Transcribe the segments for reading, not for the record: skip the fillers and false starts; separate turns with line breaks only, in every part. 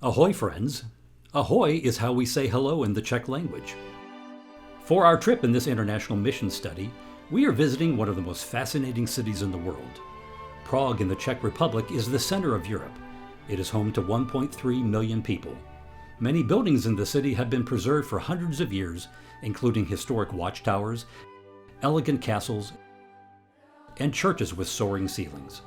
Ahoy, friends! Ahoy is how we say hello in the Czech language. For our trip in this international mission study, we are visiting one of the most fascinating cities in the world. Prague in the Czech Republic is the center of Europe. It is home to 1.3 million people. Many buildings in the city have been preserved for hundreds of years, including historic watchtowers, elegant castles, and churches with soaring ceilings.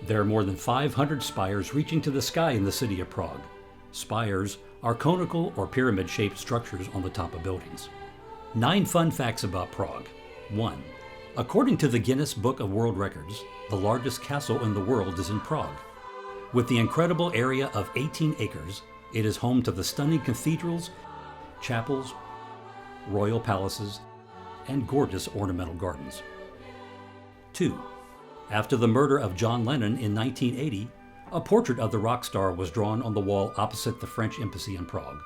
There are more than 500 spires reaching to the sky in the city of Prague. Spires are conical or pyramid-shaped structures on the top of buildings. 9 fun facts about Prague. 1. According to the Guinness Book of World Records, the largest castle in the world is in Prague. With the incredible area of 18 acres, it is home to the stunning cathedrals, chapels, royal palaces, and gorgeous ornamental gardens. 2. After the murder of John Lennon in 1980, a portrait of the rock star was drawn on the wall opposite the French embassy in Prague.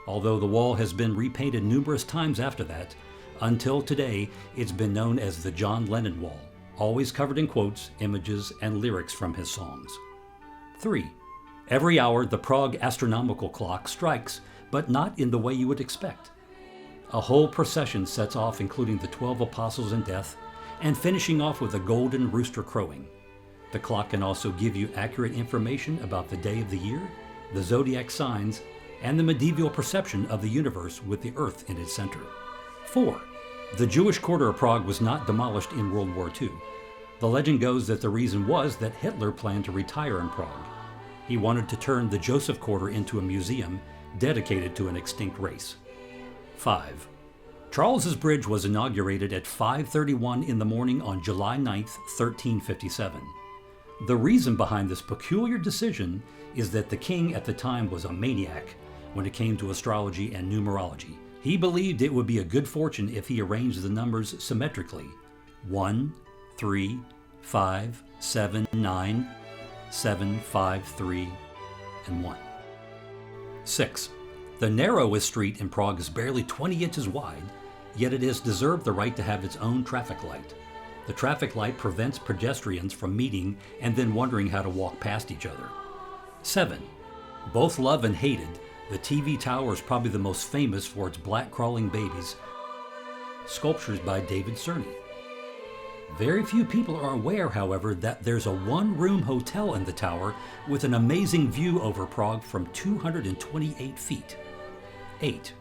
Although the wall has been repainted numerous times after that, until today it's been known as the John Lennon Wall, always covered in quotes, images, and lyrics from his songs. 3. Every hour the Prague astronomical clock strikes, but not in the way you would expect. A whole procession sets off, including the 12 apostles in death, and finishing off with a golden rooster crowing. The clock can also give you accurate information about the day of the year, the zodiac signs, and the medieval perception of the universe with the Earth in its center. 4. The Jewish quarter of Prague was not demolished in World War II. The legend goes that the reason was that Hitler planned to retire in Prague. He wanted to turn the Joseph Quarter into a museum dedicated to an extinct race. 5. Charles's Bridge was inaugurated at 5:31 in the morning on July 9, 1357. The reason behind this peculiar decision is that the king at the time was a maniac when it came to astrology and numerology. He believed it would be a good fortune if he arranged the numbers symmetrically: 1, 3, 5, 7, 9, 7, 5, 3, and 1. 6. The Narrowest Street in Prague is barely 20 inches wide, yet it has deserved the right to have its own traffic light. The traffic light prevents pedestrians from meeting and then wondering how to walk past each other. 7. Both loved and hated, the TV Tower is probably the most famous for its black crawling babies, sculptures by David Cerny. Very few people are aware, however, that there's a one-room hotel in the tower with an amazing view over Prague from 228 feet. 8.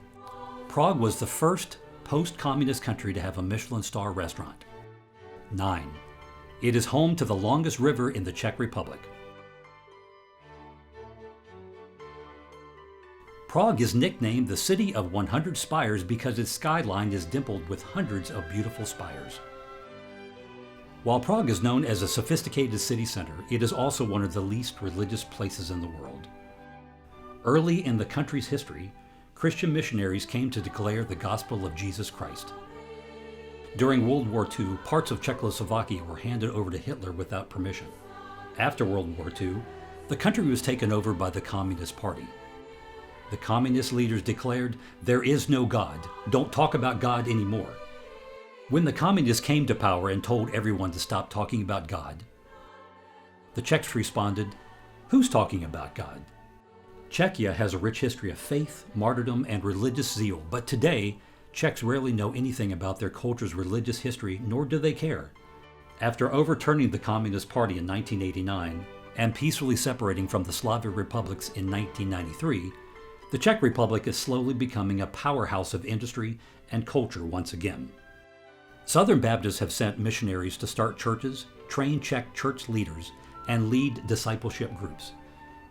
Prague was the first post-communist country to have a Michelin star restaurant. 9. It is home to the longest river in the Czech Republic. Prague is nicknamed the City of 100 Spires because its skyline is dimpled with hundreds of beautiful spires. While Prague is known as a sophisticated city center, it is also one of the least religious places in the world. Early in the country's history, Christian missionaries came to declare the gospel of Jesus Christ. During World War II, parts of Czechoslovakia were handed over to Hitler without permission. After World War II, the country was taken over by the Communist Party. The communist leaders declared, "There is no God. Don't talk about God anymore." When the communists came to power and told everyone to stop talking about God, the Czechs responded, "Who's talking about God?" Czechia has a rich history of faith, martyrdom, and religious zeal, but today, Czechs rarely know anything about their culture's religious history, nor do they care. After overturning the Communist Party in 1989 and peacefully separating from the Slavic republics in 1993, the Czech Republic is slowly becoming a powerhouse of industry and culture once again. Southern Baptists have sent missionaries to start churches, train Czech church leaders, and lead discipleship groups.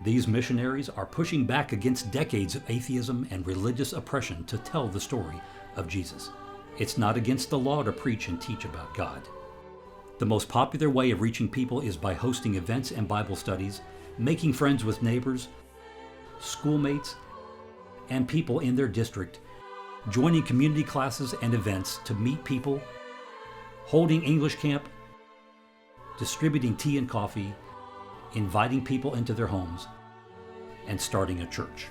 These missionaries are pushing back against decades of atheism and religious oppression to tell the story of Jesus. It's not against the law to preach and teach about God. The most popular way of reaching people is by hosting events and Bible studies, making friends with neighbors, schoolmates, and people in their district, joining community classes and events to meet people, holding English camp, distributing tea and coffee, inviting people into their homes, and starting a church.